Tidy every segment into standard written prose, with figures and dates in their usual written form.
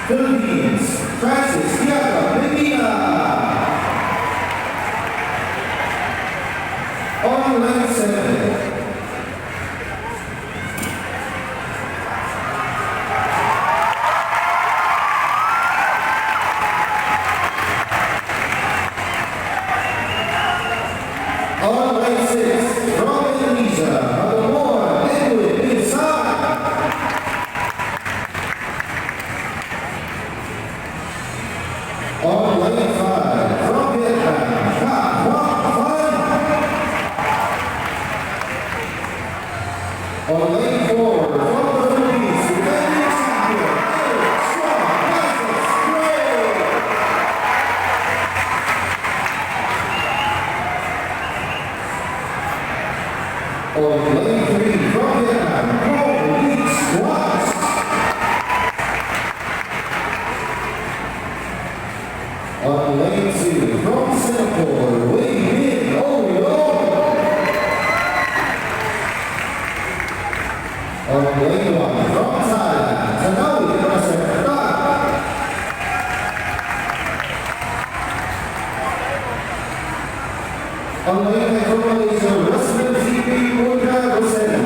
Philippines, Francis Tiaga Medina. On lane 7. On lane 6, from Indonesia, Malamor Edwin inside. On lane 5, from Vietnam, Ka Hoang Phan. On lane 4, from the Philippines, defending champion, Eric Strong Francis Gray. On lane 3, from Vietnam, Paul Lee Squats. On lane 2, from Singapore, Wei Min Oyo. On lane 1, from Thailand, Tanawi Raserta. On lane 9, from Malaysia, Ruslan ZP Mundra Hussain.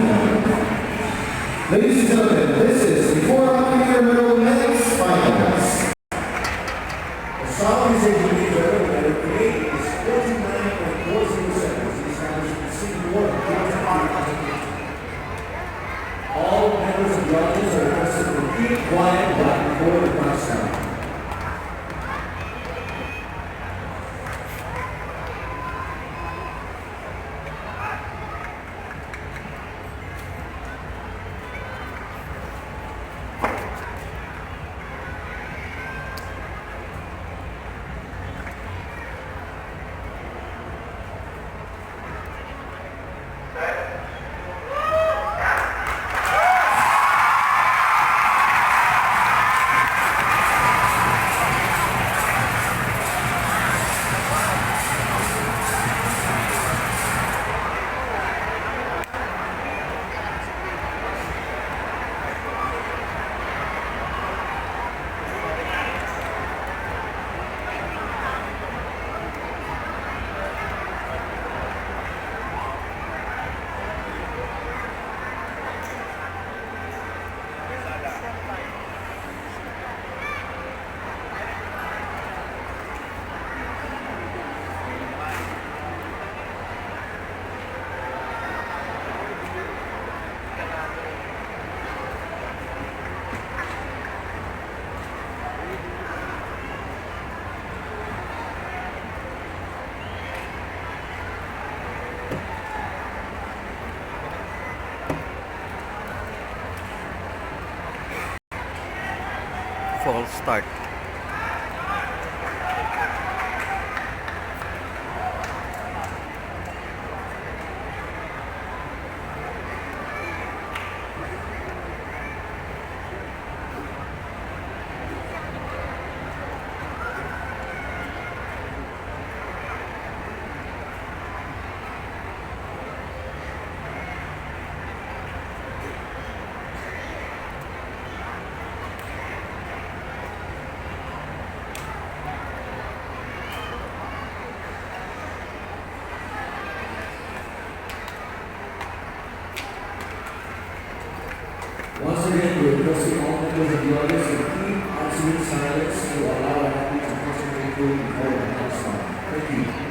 Ladies and gentlemen, this is the 400-meter medal men's finals. The solemnization medal medal grade is 49.40 seconds, established in Singapore, Georgia. All members of the audience are requested to keep quiet right before the countdown. False start. Once again, we are requesting all members of the audience to keep absolute silence to allow our athletes to concentrate before the countdown. Thank you.